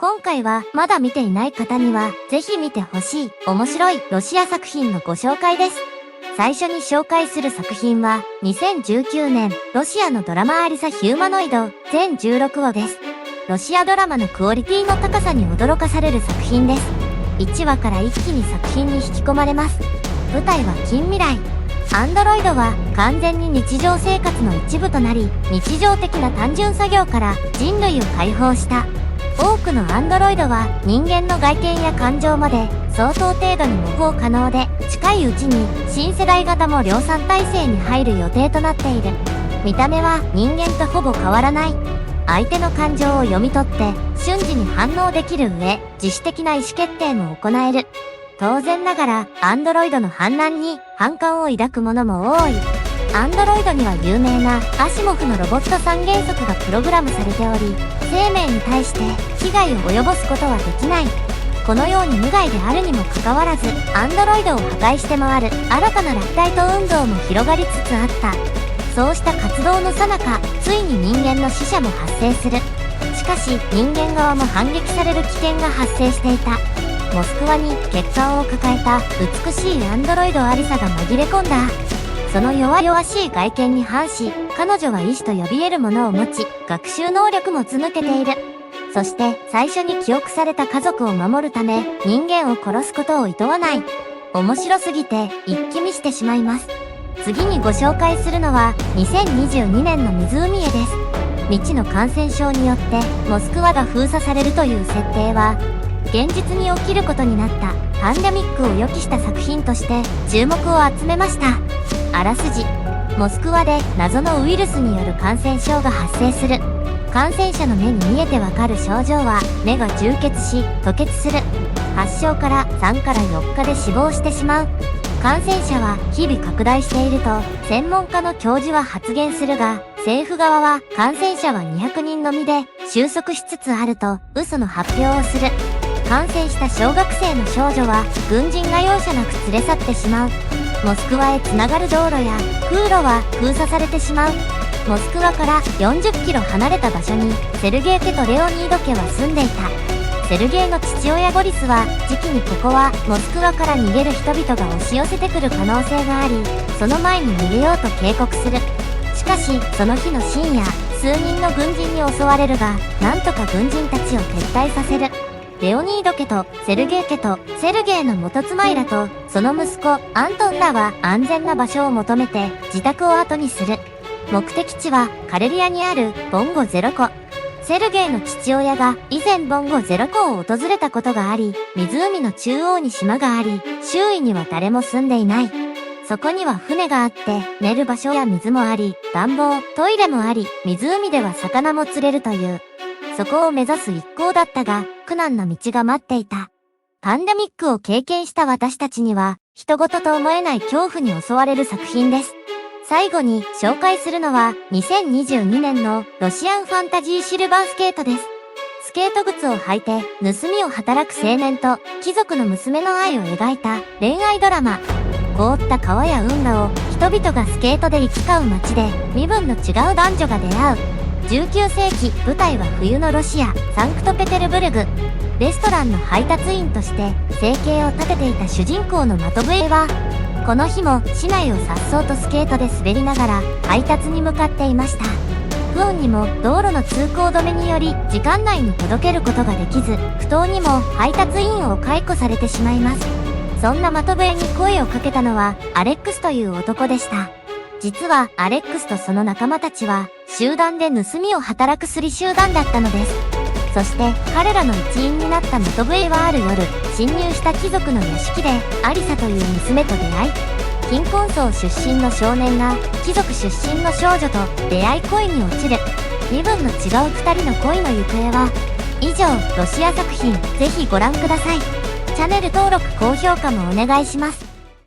今回はまだ見ていない方にはぜひ見てほしい面白いロシア作品のご紹介です。最初に紹介する作品は2019年ロシアのドラマアリサ・ヒューマノイド全16話です。ロシアドラマのクオリティの高さに驚かされる作品です。1話から一気に作品に引き込まれます。舞台は近未来。アンドロイドは完全に日常生活の一部となり、日常的な単純作業から人類を解放した。多くのアンドロイドは人間の外見や感情まで相当程度に模倣可能で、近いうちに新世代型も量産体制に入る予定となっている。見た目は人間とほぼ変わらない。相手の感情を読み取って瞬時に反応できる上、自主的な意思決定も行える。当然ながらアンドロイドの反乱に反感を抱く者も多い。アンドロイドには有名なアシモフのロボット三原則がプログラムされており、生命に対して危害を及ぼすことはできない。このように無害であるにもかかわらず、アンドロイドを破壊して回る新たなラッタイト運動も広がりつつあった。そうした活動の最中、ついに人間の死者も発生する。しかし人間側も反撃される危険が発生していた。モスクワに欠陥を抱えた美しいアンドロイドアリサが紛れ込んだ。その弱々しい外見に反し、彼女は意志と呼び得るものを持ち、学習能力もつ抜けている。そして最初に記憶された家族を守るため、人間を殺すことを厭わない。面白すぎて一気見してしまいます。次にご紹介するのは2022年の湖絵です。未知の感染症によってモスクワが封鎖されるという設定は、現実に起きることになったパンデミックを予期した作品として注目を集めました。あらすじ。モスクワで謎のウイルスによる感染症が発生する。感染者の目に見えてわかる症状は、目が充血し吐血する。発症から3から4日で死亡してしまう。感染者は日々拡大していると専門家の教授は発言するが、政府側は感染者は200人のみで収束しつつあると嘘の発表をする。感染した小学生の少女は軍人が容赦なく連れ去ってしまう。モスクワへつながる道路や空路は封鎖されてしまう。モスクワから40キロ離れた場所にセルゲイ家とレオニード家は住んでいた。セルゲイの父親ボリスは時期にここはモスクワから逃げる人々が押し寄せてくる可能性があり、その前に逃げようと警告する。しかしその日の深夜、数人の軍人に襲われるが、なんとか軍人たちを撤退させる。レオニード家とセルゲイ家とセルゲイの元妻イラとその息子アントンらは安全な場所を求めて自宅を後にする。目的地はカレリアにあるボンゴ0湖。セルゲイの父親が以前ボンゴ0湖を訪れたことがあり、湖の中央に島があり、周囲には誰も住んでいない。そこには船があって、寝る場所や水もあり、暖房、トイレもあり、湖では魚も釣れるという。そこを目指す一行だったが、苦難の道が待っていた。パンデミックを経験した私たちには、人事と思えない恐怖に襲われる作品です。最後に紹介するのは、2022年のロシアンファンタジーシルバースケートです。スケート靴を履いて盗みを働く青年と貴族の娘の愛を描いた恋愛ドラマ。凍った川や運河を人々がスケートで行き交う街で身分の違う男女が出会う。19世紀、舞台は冬のロシア、サンクトペテルブルグ。レストランの配達員として生計を立てていた主人公のマトブエは、この日も市内を颯爽とスケートで滑りながら配達に向かっていました。不運にも道路の通行止めにより時間内に届けることができず、不当にも配達員を解雇されてしまいます。そんなマトブエに声をかけたのはアレックスという男でした。実はアレックスとその仲間たちは集団で盗みを働くスリ集団だったのです。そして彼らの一員になったマトブエはある夜、侵入した貴族の屋敷でアリサという娘と出会い、貧困層出身の少年が貴族出身の少女と出会い恋に落ちる。身分の違う二人の恋の行方は。以上、ロシア作品、ぜひご覧ください。チャンネル登録高評価もお願いします。